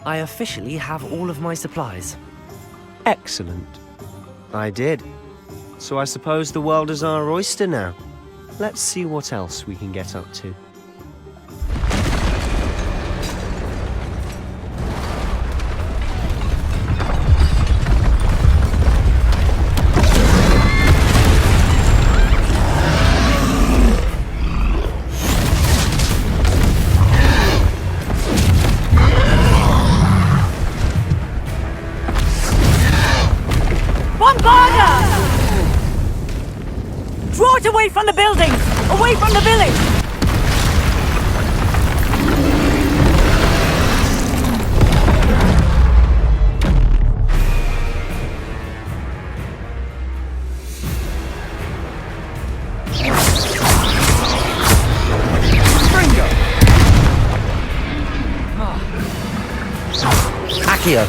I officially have all of my supplies. Excellent. I did. So I suppose the world is our oyster now. Let's see what else we can get up to. Draw it away from the buildings! Away from the village! Accio!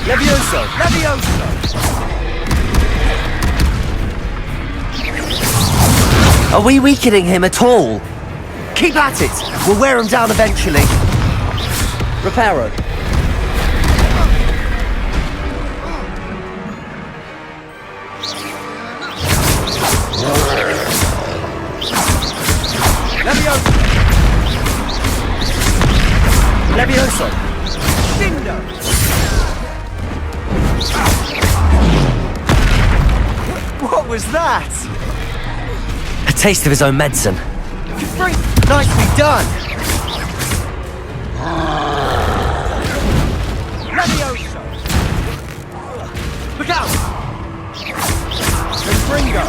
Levioso! Levioso! Are we weakening him at all? Keep at it! We'll wear him down eventually. Reparo. Levioso! Levioso! Dindo! What was that? A taste of his own medicine. Nicely done! Levioso! Look out! Confringo!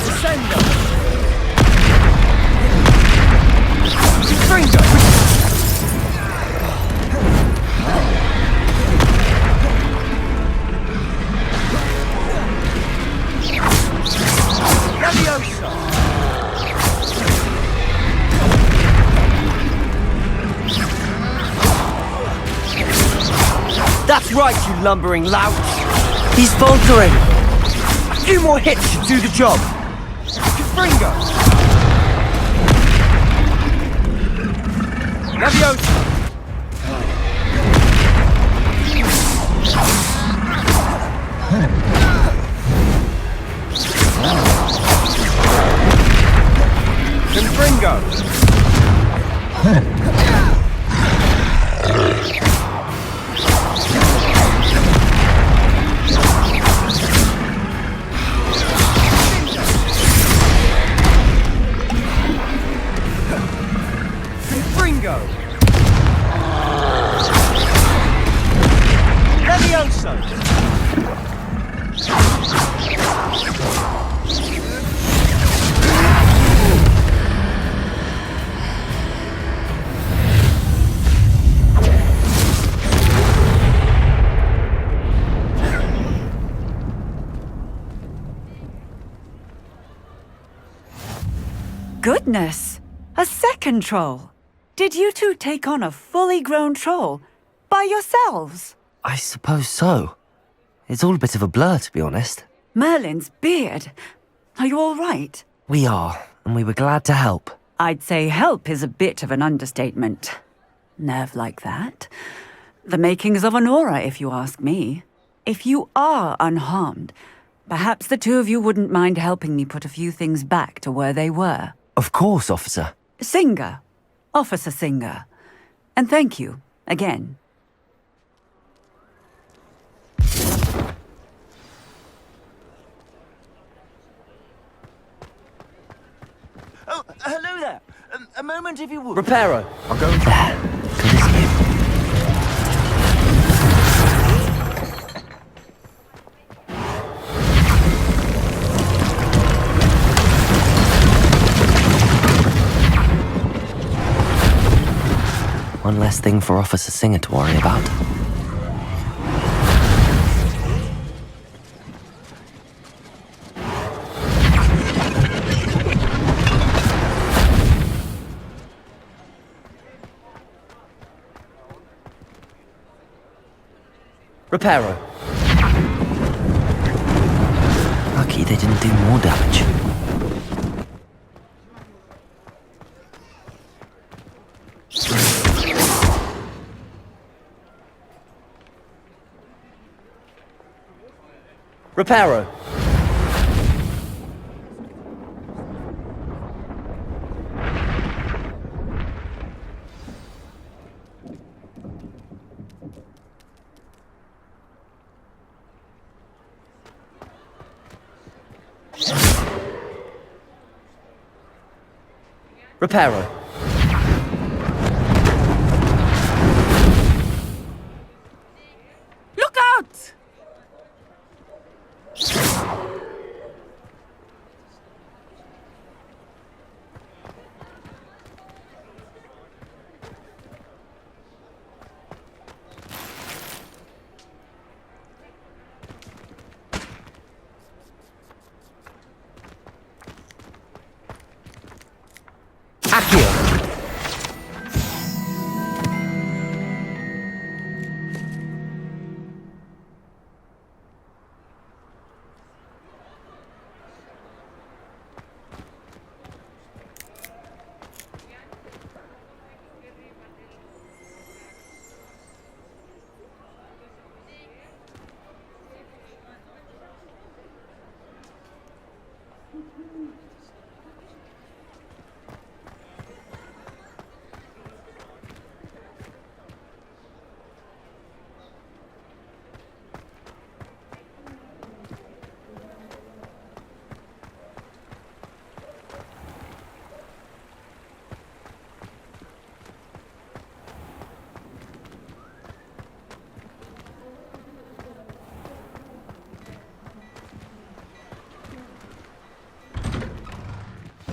Descendo! Confringo! That's right, you lumbering lout! He's faltering! A few more hits should do the job! Confringo! Levioso! Confringo! Confringo! Levioso! Goodness! A second troll! Did you two take on a fully grown troll? By yourselves? I suppose so. It's all a bit of a blur, to be honest. Merlin's beard! Are you all right? We are, and we were glad to help. I'd say help is a bit of an understatement. Nerve like that. The makings of an aura, if you ask me. If you are unharmed, perhaps the two of you wouldn't mind helping me put a few things back to where they were. Of course, officer. Singer. Officer Singer. And thank you, again. Oh, hello there! A moment if you would. Reparo. I'll go. There. Goodness me. One less thing for Officer Singer to worry about. Reparo. they didn't do more damage. Reparo. Reparo. Look out! Accio.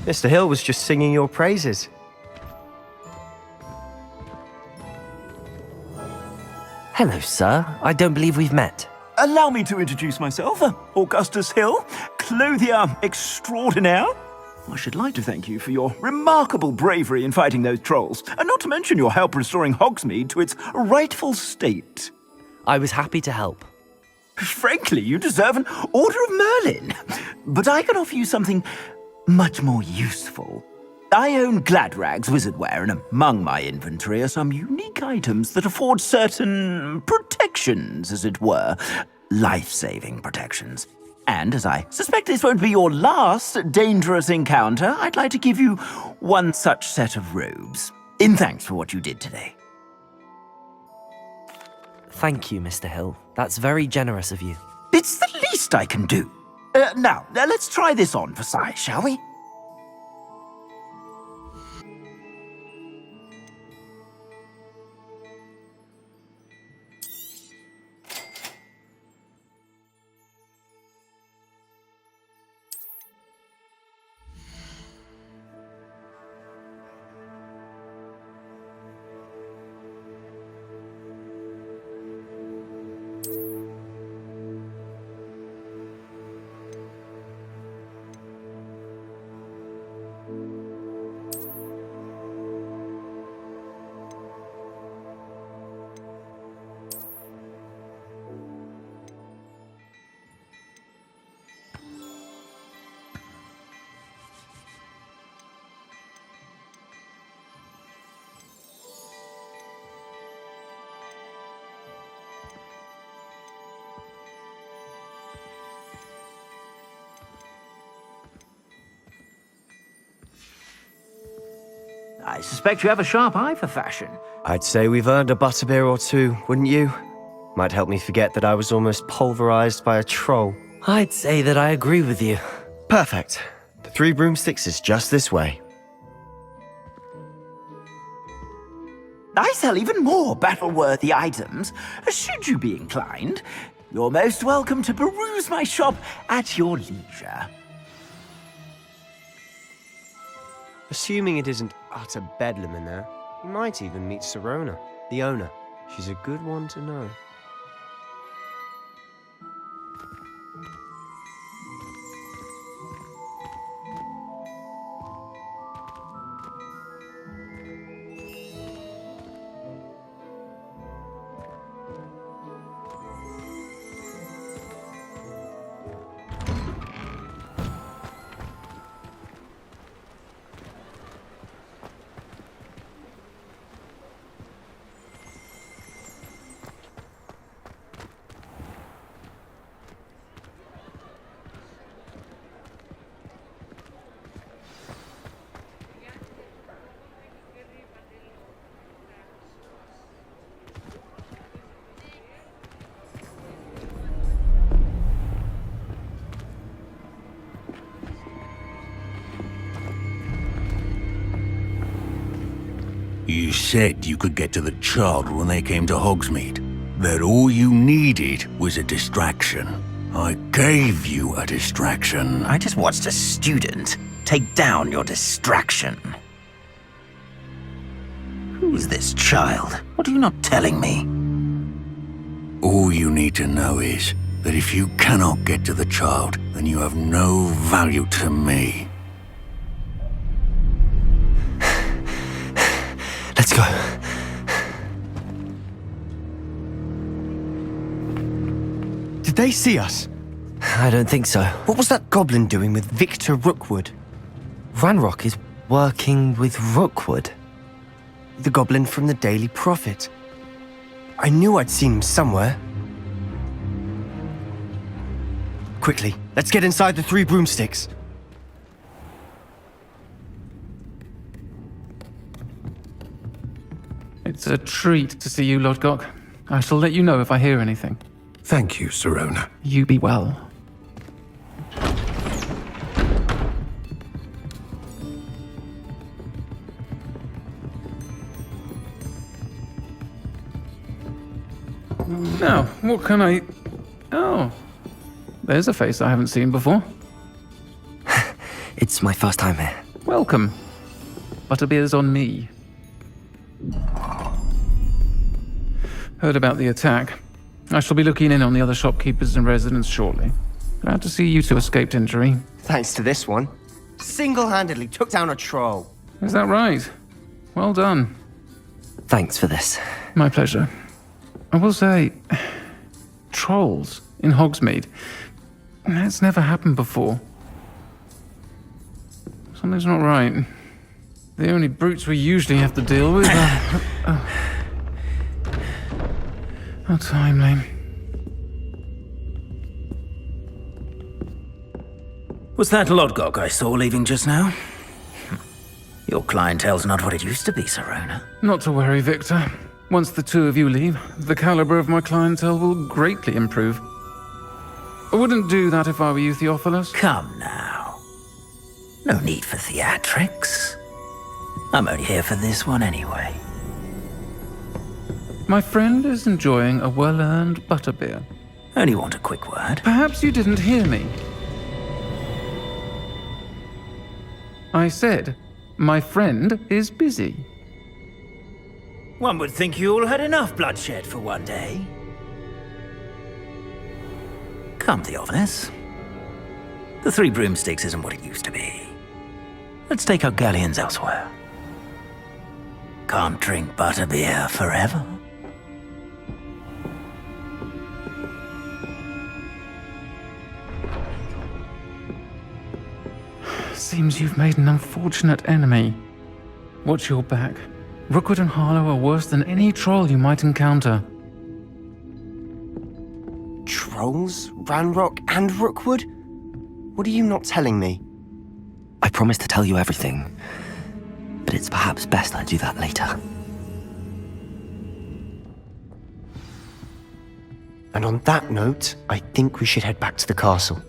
Mr. Hill was just singing your praises. Hello, sir. I don't believe we've met. Allow me to introduce myself, Augustus Hill, clothier extraordinaire. I should like to thank you for your remarkable bravery in fighting those trolls, and not to mention your help restoring Hogsmeade to its rightful state. I was happy to help. Frankly, you deserve an Order of Merlin. But I can offer you something much more useful. I own Gladrag's wizardware, and among my inventory are some unique items that afford certain protections, as it were. Life-saving protections. And as I suspect this won't be your last dangerous encounter, I'd like to give you one such set of robes, in thanks for what you did today. Thank you, Mr. Hill. That's very generous of you. It's the least I can do. Now, let's try this on for size, shall we? I suspect you have a sharp eye for fashion. I'd say we've earned a butterbeer or two, wouldn't you? Might help me forget that I was almost pulverized by a troll. I'd say that I agree with you. Perfect. The 3 broomsticks is just this way. I sell even more battle-worthy items, should you be inclined. You're most welcome to peruse my shop at your leisure. Assuming it isn't utter bedlam in there, you might even meet Serona, the owner. She's a good one to know. You said you could get to the child when they came to Hogsmeade. That all you needed was a distraction. I gave you a distraction. I just watched a student take down your distraction. Who is this child? What are you not telling me? All you need to know is that if you cannot get to the child, then you have no value to me. Let's go. Did they see us? I don't think so. What was that goblin doing with Victor Rookwood? Ranrock is working with Rookwood. The goblin from the Daily Prophet. I knew I'd seen him somewhere. Quickly, let's get inside the Three Broomsticks. It's a treat to see you, Lodgok. I shall let you know if I hear anything. Thank you, Sirona. You be well. Now, what can I... Oh, there's a face I haven't seen before. It's my first time here. Welcome. Butterbeer's on me. Heard about the attack. I shall be looking in on the other shopkeepers and residents shortly. Glad to see you two escaped injury. Thanks to this one. Single-handedly took down a troll. Is that right? Well done. Thanks for this. My pleasure. I will say, trolls in Hogsmeade. That's never happened before. Something's not right. The only brutes we usually have to deal with are... How timely. Was that Lodgok I saw leaving just now? Your clientele's not what it used to be, Sirona. Not to worry, Victor. Once the two of you leave, the caliber of my clientele will greatly improve. I wouldn't do that if I were you, Theophilus. Come now. No need for theatrics. I'm only here for this one anyway. My friend is enjoying a well-earned butterbeer. Only want a quick word. Perhaps you didn't hear me. I said, my friend is busy. One would think you all had enough bloodshed for one day. Come, Theophilus. The Three Broomsticks isn't what it used to be. Let's take our galleons elsewhere. Can't drink butterbeer forever. Seems you've made an unfortunate enemy. Watch your back. Rookwood and Harlow are worse than any troll you might encounter. Trolls? Ranrock and Rookwood? What are you not telling me? I promise to tell you everything, but it's perhaps best I do that later. And on that note, I think we should head back to the castle.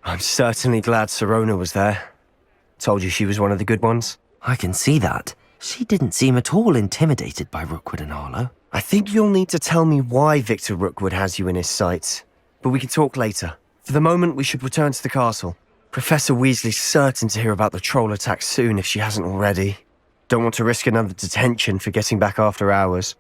I'm certainly glad Sirona was there. Told you she was one of the good ones. I can see that. She didn't seem at all intimidated by Rookwood and Harlow. I think you'll need to tell me why Victor Rookwood has you in his sights. But we can talk later. For the moment, we should return to the castle. Professor Weasley's certain to hear about the troll attack soon if she hasn't already. Don't want to risk another detention for getting back after hours.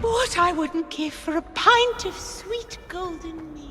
What I wouldn't give for a pint of sweet golden mead.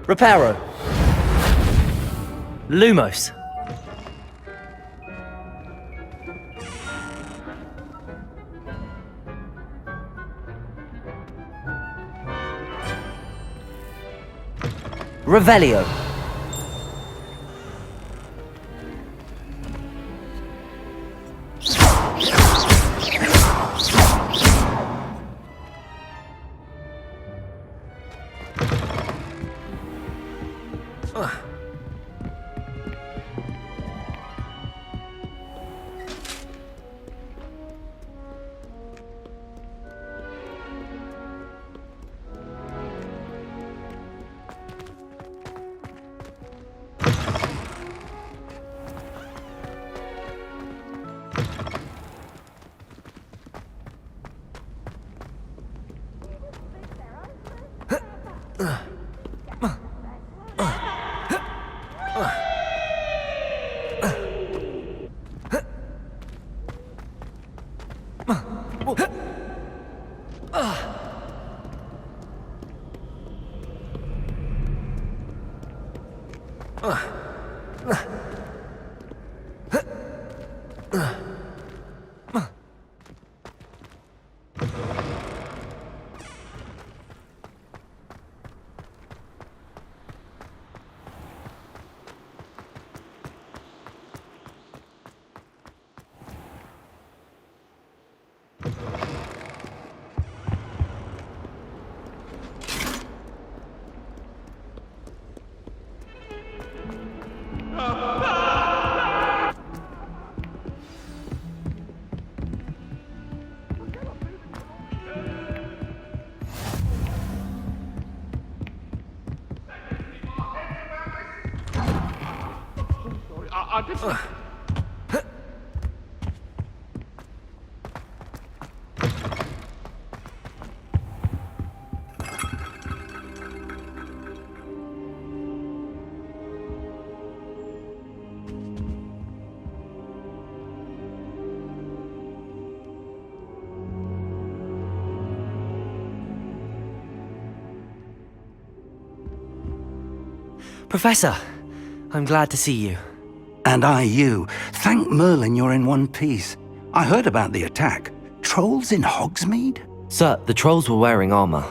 Reparo. Lumos. Revelio. Professor, I'm glad to see you. And I you. Thank Merlin you're in one piece. I heard about the attack. Trolls in Hogsmeade? Sir, the trolls were wearing armor.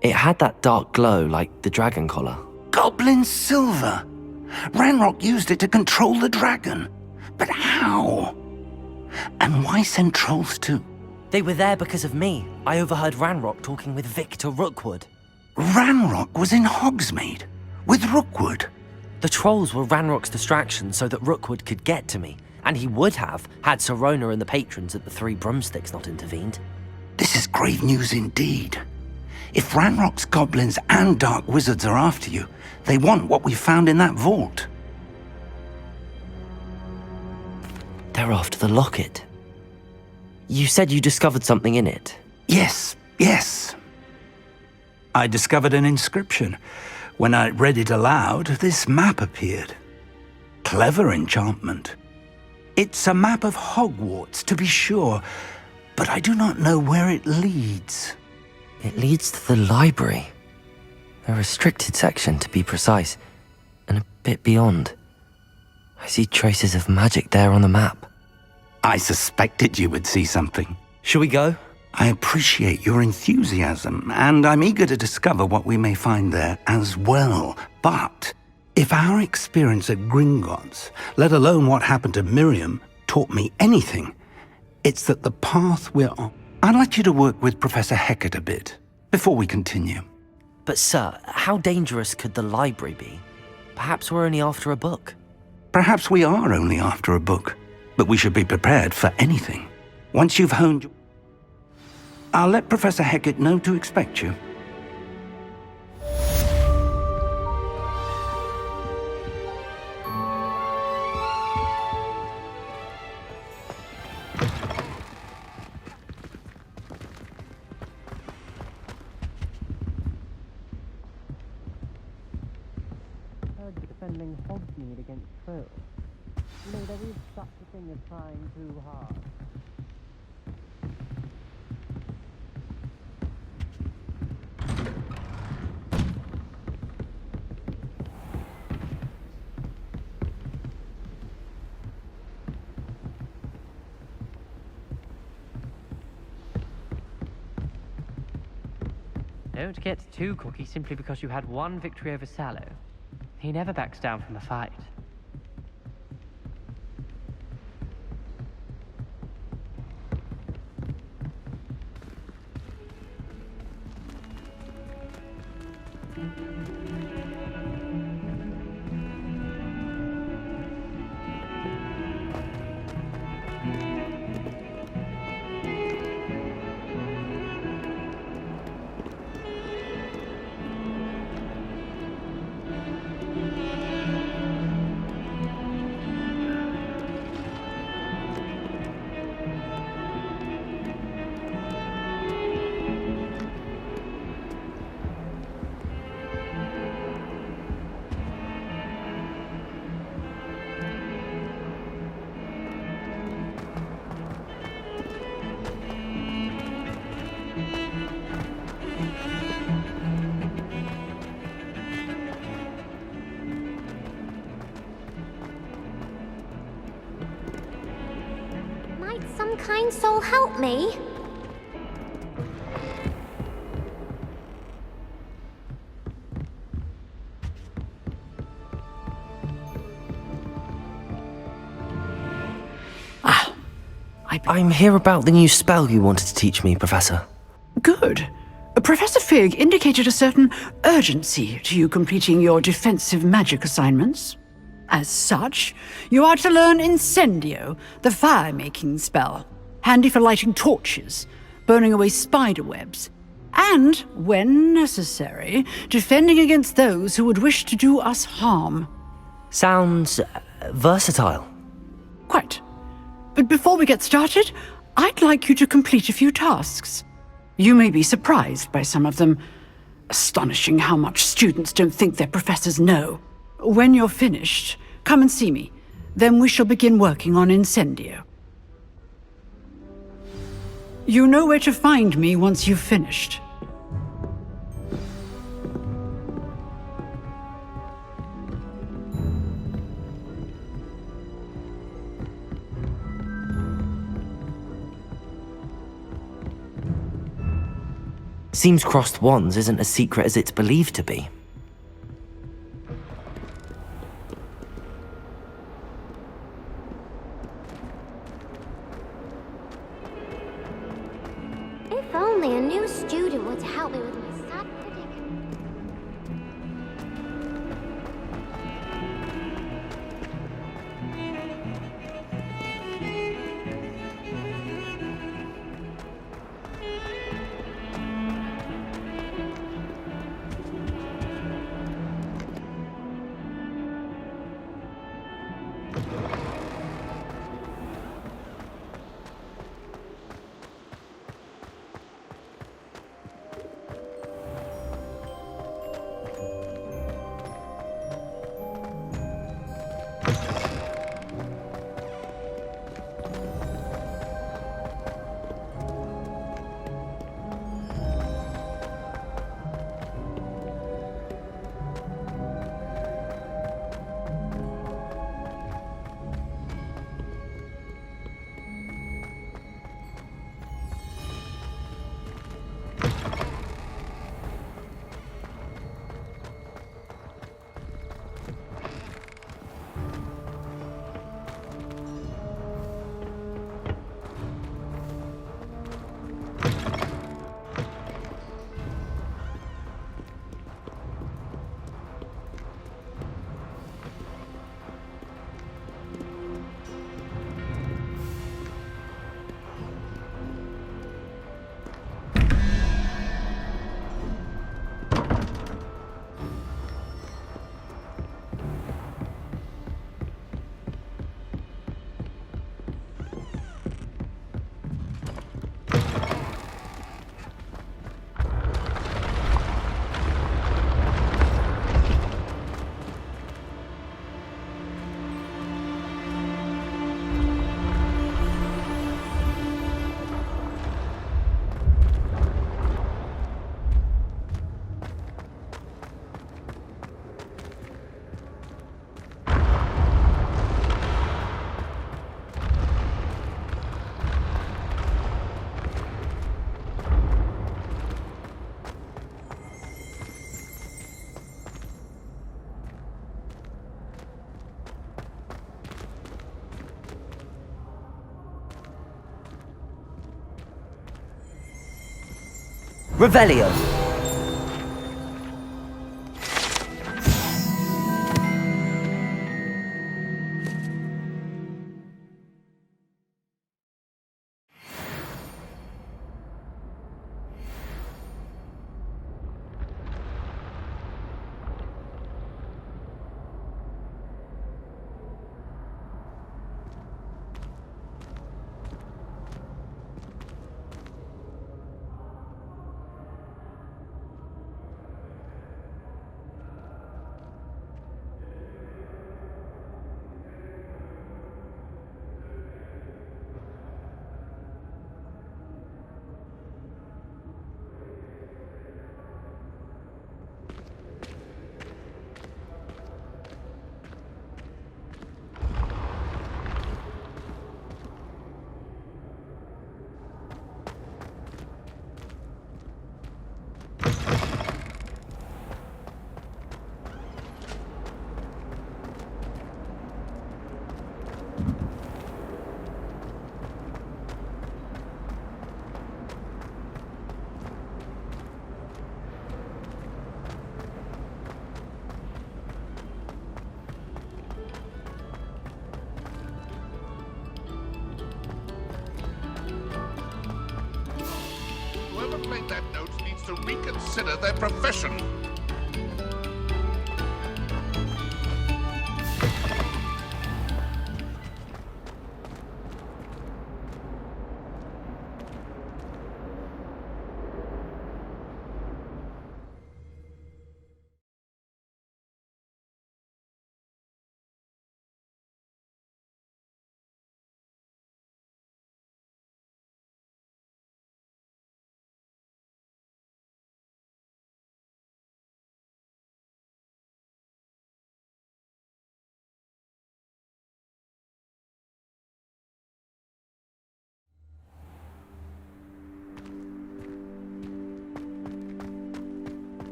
It had that dark glow like the dragon collar. Goblin silver! Ranrock used it to control the dragon. But how? And why send trolls too? They were there because of me. I overheard Ranrock talking with Victor Rookwood. Ranrock was in Hogsmeade? With Rookwood? The trolls were Ranrock's distraction so that Rookwood could get to me, and he would have had Sirona and the patrons at the Three Broomsticks not intervened. This is grave news indeed. If Ranrock's goblins and dark wizards are after you, they want what we found in that vault. They're after the locket. You said you discovered something in it. Yes. I discovered an inscription. When I read it aloud, this map appeared. Clever enchantment. It's a map of Hogwarts, to be sure, but I do not know where it leads. It leads to the library. A restricted section, to be precise, and a bit beyond. I see traces of magic there on the map. I suspected you would see something. Shall we go? I appreciate your enthusiasm, and I'm eager to discover what we may find there as well. But if our experience at Gringotts, let alone what happened to Miriam, taught me anything, it's that the path we're on... I'd like you to work with Professor Hecat a bit, before we continue. But sir, how dangerous could the library be? Perhaps we're only after a book. Perhaps we are only after a book, but we should be prepared for anything. Once you've honed... I'll let Professor Hecat know to expect you. Defending Hogsmeade against trolls. You know, there is such a thing as trying too hard. Don't get too cocky simply because you had one victory over Sallow. He never backs down from a fight. Some kind soul help me? I'm here about the new spell you wanted to teach me, Professor. Good. Professor Fig indicated a certain urgency to you completing your defensive magic assignments. As such, you are to learn Incendio, the fire-making spell, handy for lighting torches, burning away spider webs, and, when necessary, defending against those who would wish to do us harm. Sounds versatile. Quite. But before we get started, I'd like you to complete a few tasks. You may be surprised by some of them. Astonishing how much students don't think their professors know. When you're finished, come and see me. Then we shall begin working on Incendio. You know where to find me once you've finished. Seems crossed wands isn't as secret as it's believed to be. If only a new student were to help me with my sad predicament. Revelio. Whoever made that note needs to reconsider their profession.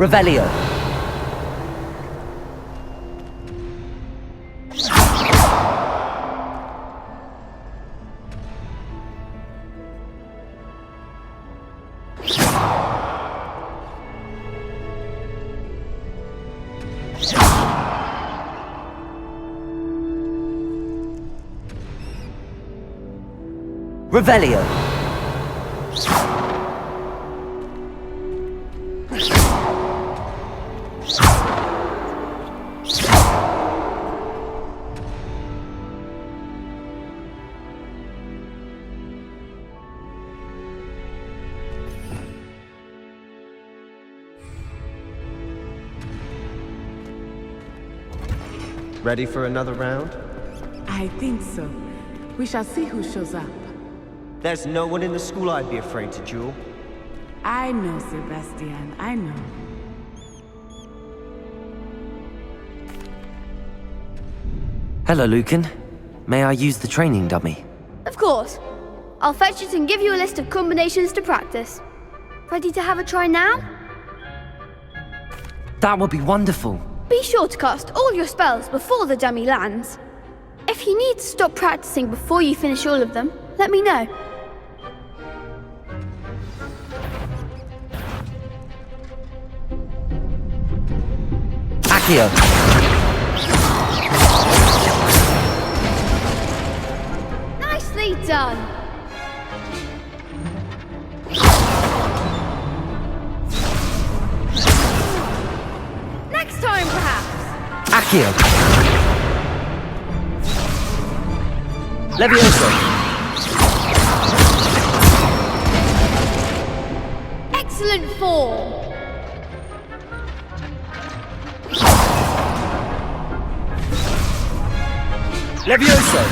Revelio. Revelio. Ready for another round? I think so. We shall see who shows up. There's no one in the school I'd be afraid to duel. I know, Sebastian. I know. Hello, Lucan. May I use the training dummy? Of course. I'll fetch it and give you a list of combinations to practice. Ready to have a try now? That would be wonderful. Be sure to cast all your spells before the dummy lands. If you need to stop practicing before you finish all of them, let me know. Accio. Nicely done. Next time, perhaps. Accio. Levioso. Excellent form. Levioso.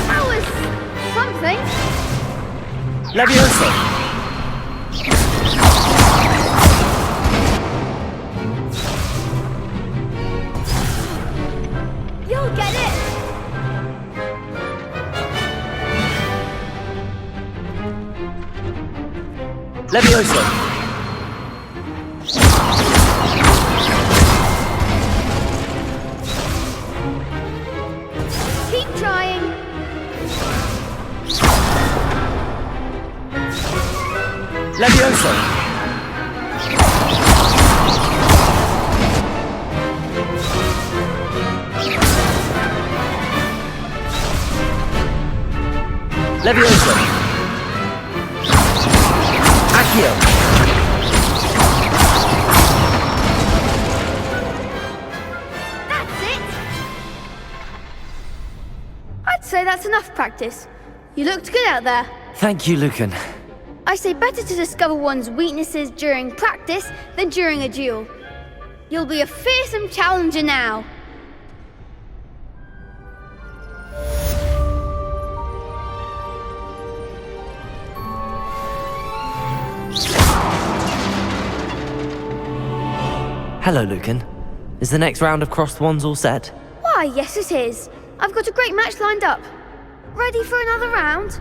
That was something. Levioso. You'll get it. Levioso! Keep trying. Levioso! Levioso! Accio! That's it. I'd say that's enough practice. You looked good out there. Thank you, Lucan. I say better to discover one's weaknesses during practice than during a duel. You'll be a fearsome challenger now. Hello, Lucan. Is the next round of Crossed Wands all set? Why, yes it is. I've got a great match lined up. Ready for another round?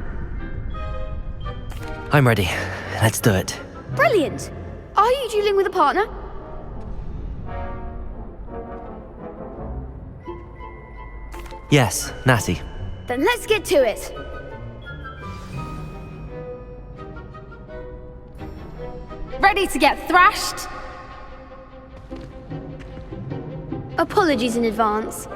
I'm ready. Let's do it. Brilliant. Are you dueling with a partner? Yes, Natty. Then let's get to it. Ready to get thrashed? Apologies in advance.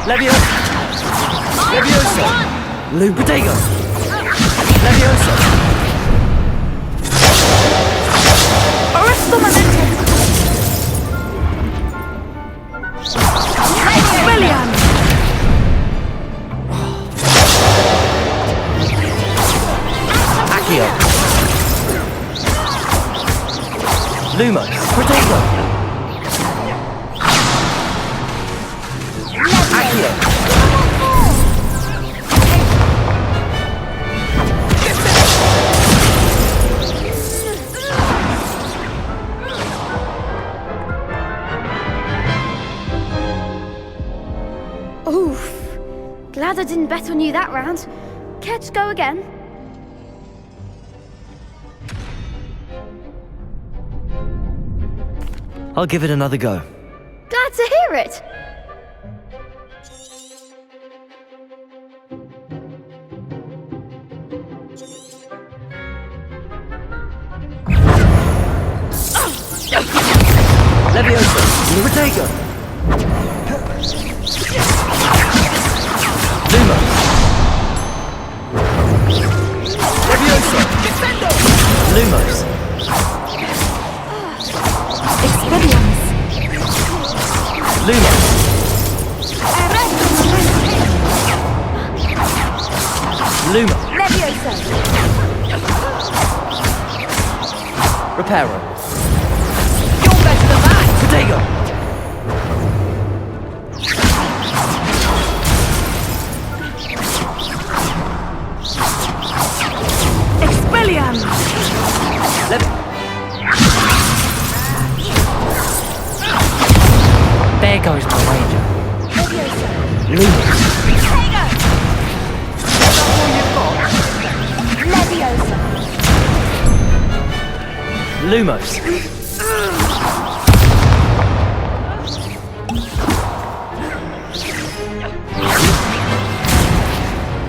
Levioso! Levioso! Lubotego! Levioso! Arresto momentum! William! Accio! Lumos! Protego! Accio! Oof. Glad I didn't bet on you that round. Care to go again? I'll give it another go. Glad to hear it. Levioso! Protego! Lumos! Levioso! Lumos! Expelliarmus! Lumos! Lumos! Levioso! Reparo! You're better than that! Protego! Expelliarmus! There goes my wager. Lumos! Levioso! Lumos!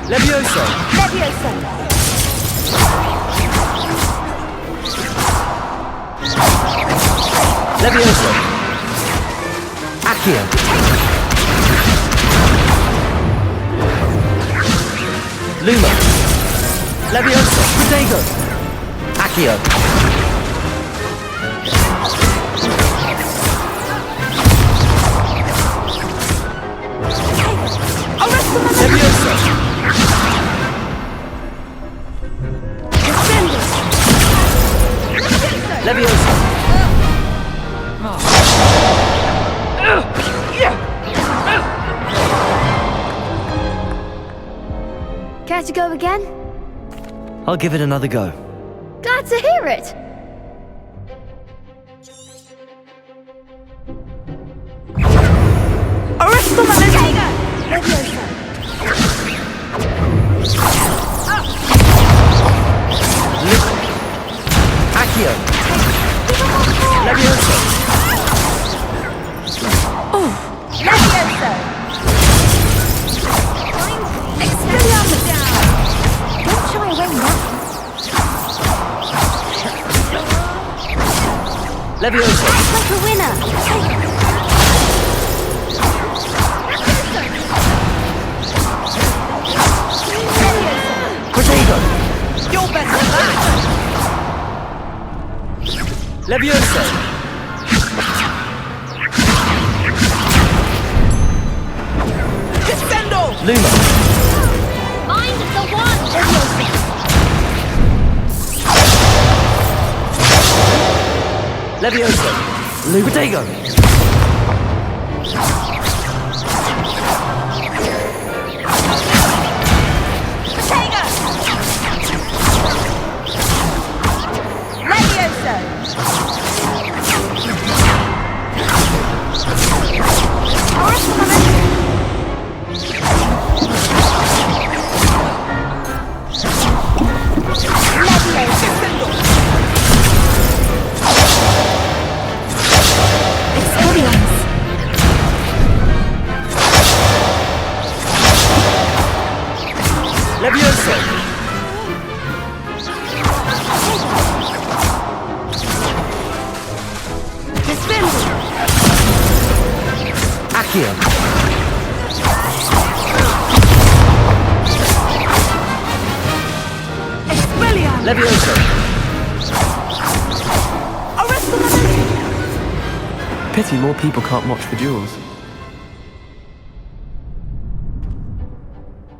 Levioso! Levioso! Levioso! Accio! Lumos! Levioso! Protego! Accio! Levioso! Levioso! Care to go again? I'll give it another go. Glad to hear it. Accio! Levioso! Oh! Levioso! Expelliarmus! Don't shy away now. Levioso! Act like a winner! Protego! You're better than that! Levioso! Descendo! Luma! Mind the one! Levioso! Protego! Levioso! Descendo! Accio! Expelliarmus! Levioso! Arresto momentum! Pity more people can't watch the duels.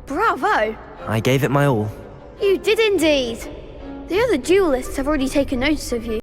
Bravo! I gave it my all. You did indeed. The other duelists have already taken notice of you.